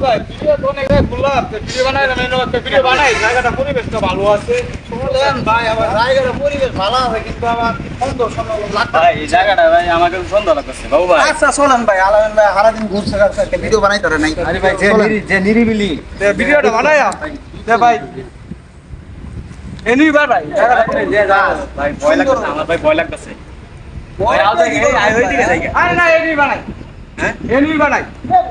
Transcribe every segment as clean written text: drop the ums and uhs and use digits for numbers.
ভাই ভিডিও তো অনেক জায়গায় ঘুরলাম ভিডিও বানাই না ভিডিও বানাই জায়গাটা পরিবেশটা ভালো আছে শুনলেন ভাই আমার জায়গাটা পরিবেশ ভালো আছে কিন্তু আমার সুন্দর সুন্দর লাগছে ভাই এই জায়গাটা ভাই আমাকে সুন্দর লাগছে বাবু ভাই আচ্ছা চলেন ভাই আলামিন ভাই সারাদিন ঘুরছে কাছে একটা ভিডিও বানাই ধরে নাই আরে ভাই যে নিরিবিলি ভিডিওটা বানাই দে ভাই এনি ভাই ভাই ভয় লাগছে আমার ভাই ভয় লাগছে ভাই আল দেখি আই ওই দিকে যাই আরে না এনি বানাই হ্যাঁ এনি বানাই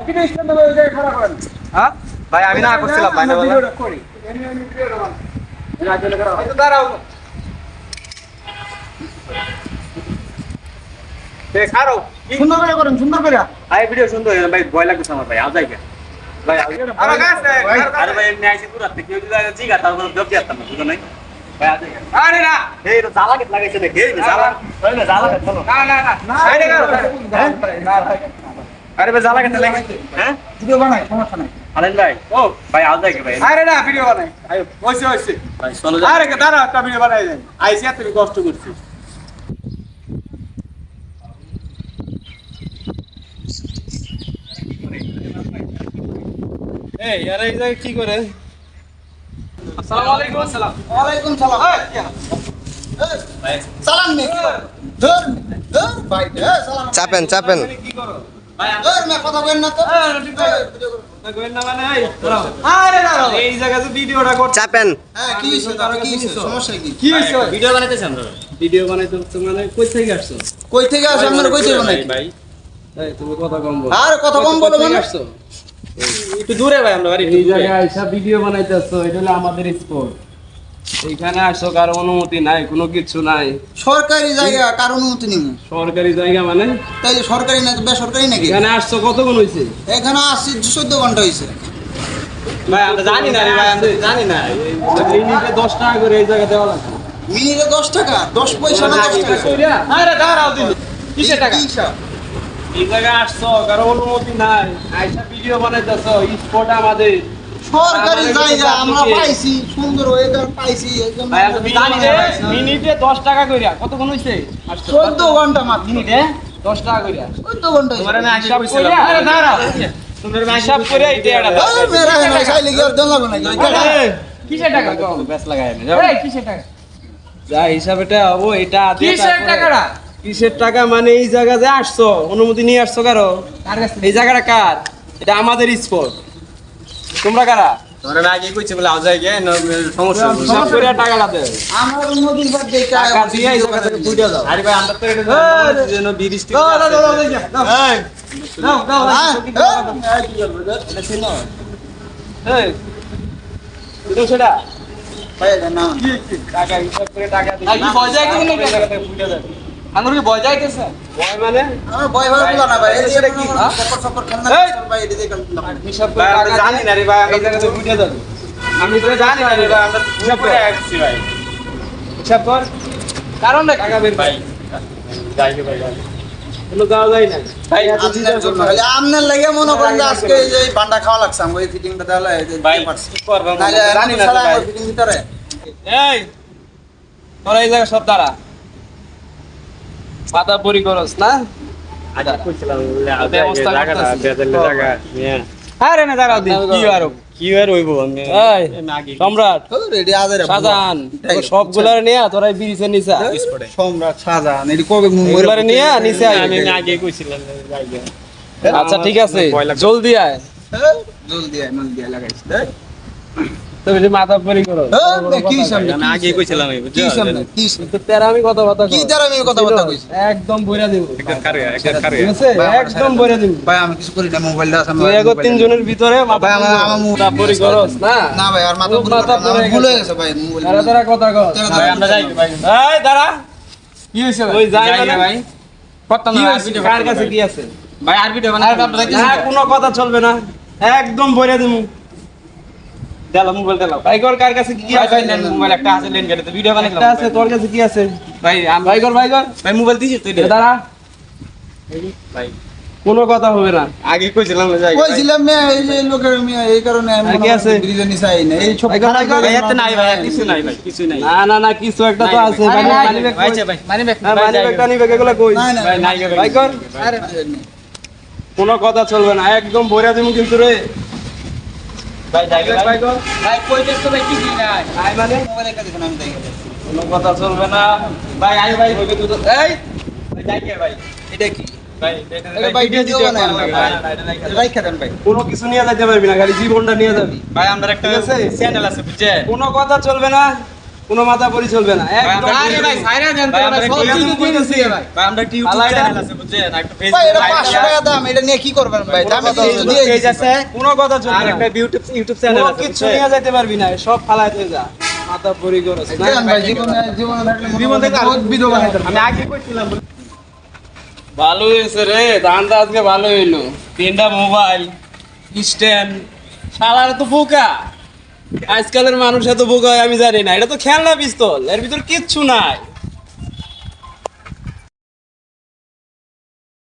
ভিডিও স্ট্যান্ড ভাই জায়গা খারাপ করেন হ্যাঁ ভাই আমি না করছিলাম ভাই না ভিডিওটা করি এনি ভিডিওটা বানাই রাজলে করা এই তো দাঁড়াও তে খারো সুন্দর করে করেন সুন্দর করে আই ভিডিও সুন্দর ভাই ভয় লাগছে আমার ভাই আল যাই ভাই আমার কাছে আরে ভাই এমনি আইছি পুরা থেকে কেউ যদি জিগা তারপর দব দিতাম না বুঝো নাই ভাই আজ আরে না এই তো জালা কে লাগাইছে দেখে এই জালা ওই না জালা কে চলো না না না আরে কারো আরে ভাই জালা কে লাগাইছে হ্যাঁ ভিডিও বানাই সমস্যা নাই আলেন ভাই ও ভাই আজ যাই ভাই আরে না ভিডিও বানাই আই ওইসে ওইসে ভাই চলো আরে কে দাঁড়া একটা ভিডিও বানাই দেন আইছি তুমি কষ্ট করছিস এই আরে এই জায়গা কি করে আসসালামু আলাইকুম আসসালাম ওয়ালাইকুম সালাম ভাই সালাম নে ধর ধর ভাই সালাম চাপেন চাপেন কি করো ভাই ধর মে কথা বলেন না তো কইন না মানে এই দাঁড়াও আরে না এই জায়গা যে ভিডিওটা কর চাপেন হ্যাঁ কি হইছে তাহলে কি হইছে সমস্যা কি কি হইছে ভিডিও বানাইতেছেন তো ভিডিও বানাইতে হচ্ছে মানে কই থেকে আসছো কই থেকে আসে আমরা কই থেকে বানাই ভাই এই তুমি কথা কম বলো আর কথা কম বলো মানে আসছো একটু দূরে ভাই আমরা বাড়ি এই জায়গায় আইসা ভিডিও বানাইতেছো এটা হলো আমাদের স্পট এইখানে আসো কারো অনুমতি নাই কোনো কিছু নাই সরকারি জায়গা কার অনুমতি নিমু সরকারি জায়গা মানে তাই সরকারি না বেসরকারি নাকি এখানে আসছো কতক্ষণ হইছে এখানে আসছি 14 ঘন্টা হইছে ভাই আমরা জানি না রে ভাই আমরা জানি না মিনিটে 10 টাকা করে এই জায়গা দেওয়া লাগে মিনিটে 10 টাকা 10 পয়সা না 10 টাকা আরে দাঁড়াও দিন কিসের টাকা কি হিসাব? এই জায়গায় আসছো কারো অনুমতি নাই আইসা ভিডিও বানাইতেছো স্পট আমাদের সরকারি জায়গা আমরা পাইছি সুন্দর ওয়েদার পাইছি একদম ভাই আমি জানি রে মিনিটে 10 টাকা কইরা কতক্ষণ হইছে 14 ঘন্টা মাত্র মিনিটে 10 টাকা কইরা 14 ঘন্টা তোমার না হিসাব কইরা আরে দাঁড়াও তোমার না হিসাব কইরা এই টাকাটা দাও আরে মেরা না চাইলে কি আর দেন লাগবে নাকি কিসের টাকা কম বেশ লাগায় না এই কিসের টাকা যা হিসাবটা হবো এটা কিসের টাকাটা কিসের টাকা মানে এই জায়গা যে আসছো অনুমতি নিয়ে আসছো কারো এই জায়গাটা কার এটা আমাদের স্পট তোমরা কারা তোমরা না আগে কইছে বলে আজাই গে সমস্যা সব করে টাকাটা দে আমরা নদীর পাড় দিয়ে টাকা দিয়ে এই জায়গা থেকে পুইটা দাও আরে ভাই আমরা তো এটা যেন বিরিস্টি এই দাও দাও এই তুমি সেটা ভাই না টাকা হিসাব করে টাকা দিই কি বজায় কি না টাকা থেকে পুইটা দাও আঙ্গুর কি বজায় গেছে বয় মানে আমরা ভয় ভয় বলা না ভাই এই যে কি চক্কর চক্কর খেলনা ভাই এটা দিয়ে খেলনা হিসাব করে টাকা জানি না রে ভাই এই জায়গা থেকে পুইটা দাও আমি তো জানি না রে ভাই আমরা হিসাব করে আসছি ভাই হিসাব কর কারণ না টাকা বের ভাই যাই রে ভাই কোনো যাওয়া যায় না ভাই আপনার জন্য আপনার লাগে মনে করেন যে আজকে এই যে বান্ডা খাওয়া লাগছে আমরা এই ফিটিংটা দেওয়া ভাই কি করব জানি না ভাই ফিটিং ভিতরে এই তোরা এই জায়গা সব দাঁড়া পাতা পরি করস না আজ কইছিলাম ব্যবস্থা জায়গাটা করতেছি। বেদলে জায়গা নিয়ে আরে না দাঁড়াও দিন কি আরো কি আর হইব আমি এই সম্রাট রেডি আদের শাহজাহান সবগুলার নিয়ে তোরা ব্রিজের নিচে সম্রাট শাহজাহান এটি কবে এগুলার নিয়ে নিচে আমি আগে কইছিলাম জায়গা আচ্ছা ঠিক আছে জলদি আয় জলদি আয় মাল দিয়া লাগাইছ তুমি যে মাথা পরি করো কি সামনে আমি আগে কইছিলাম এই কি সামনে কি তো তেরা আমি কথা কথা কি তার আমি কথা বলতে কইছি একদম বইরা দিব একটা কারে ঠিক আছে একদম বইরা দিব ভাই আমি কিছু করি না মোবাইলটা আছে তুই এগো তিনজনের ভিতরে মাথা ভাই আমার মাথা পরি করস না না ভাই আর মাথা ভুল হয়ে গেছে ভাই মোবাইল তারা তারা কথা কর ভাই আমরা যাই ভাই এই দাঁড়া কি হইছে ওই যাই যাই মানে ভাই কত কি না হইছে? কার কাছে কি আছে ভাই আর ভিডিও বানাই আপনি না কোনো কথা চলবে না একদম বইরা দিমু দাও মোবাইল দাও ভাই কর কার কাছে কি আছে মোবাইল একটা আছে লেন গেটে ভিডিও বানাইলাম একটা আছে তোর কাছে কি আছে ভাই ভাই কর ভাই কর ভাই মোবাইল দিছি তুই দাঁড়া ভাই কোনো কথা হবে না আগে কইছিলাম জায়গা কইছিলাম মে এই যে লোকের মিয়া এই কারণে আমি আর কি আছে? ব্রিজে নিচে আই না এই ছোট ভাই কর, ভাই কর। ভাই এত নাই ভাই কিছু নাই ভাই কিছু নাই না না না কিছু একটা তো আছে ভাই মানি ব্যাগ ভাই ভাই মানি ব্যাগ টানি ব্যাগ এগুলো কই না না ভাই নাই ভাই কর আরে কোনো কথা চলবে না একদম বইরা দিমু কিন্তু রে ভাই যাই ভাই ভাই কইতেছ তো ভাই কিছুই নাই আই মানে মোবাইল একটা দেখুন আমি দেখে কোনো কথা চলবে না ভাই আই ভাই হইবে তুই তো এই ভাই যাই ভাই এটা কি ভাই এটা ভাই ভিডিও ভিডিও দিতে বানায় পারবে ভাই না, ভাই খাবেন ভাই কোনো কিছু নিয়ে যাইতে পারবি না খালি জীবনটা নিয়ে যাবি ভাই আমরা একটা ঠিক আছে? চ্যানেল আছে বুঝছেন কোনো কথা চলবে না কোনো মাথা পরি চলবে না একদম আরে ভাই সাইরা দেন তো ভাই, ভাই আমরা সব কি কিছু দিয়ে দিছি ভাই ভাই আমরা একটা ইউটিউব আলাইডা। চ্যানেল আছে বুঝছেন একটা ভাই এটা ফেসবুক 500 টাকা দাম এটা নিয়ে কি করবেন ভাই দামি জিনিস দিয়ে পেজ আছে কোনো কথা চলবে আর না একটা ইউটিউব চ্যানেল কোনো আছে কিছু বুঝছেন? নিয়ে যাইতে পারবি না সব ফালাইতে যা মাথা পরি করছ না দেন ভাই জীবনে থাকলে জীবন থেকে বহুত ভিডিও বানাইতে আমি আগে কইছিলাম ভালো হয়েছে রে ধানটা আজকে ভালো হইলো 3টা মোবাইল স্ট্যান্ড শালার তো বোকা আজকালের মানুষ এত বোকা হয় আমি জানি না এটা তো খেলনা পিস্তল এর ভিতর কিচ্ছু নাই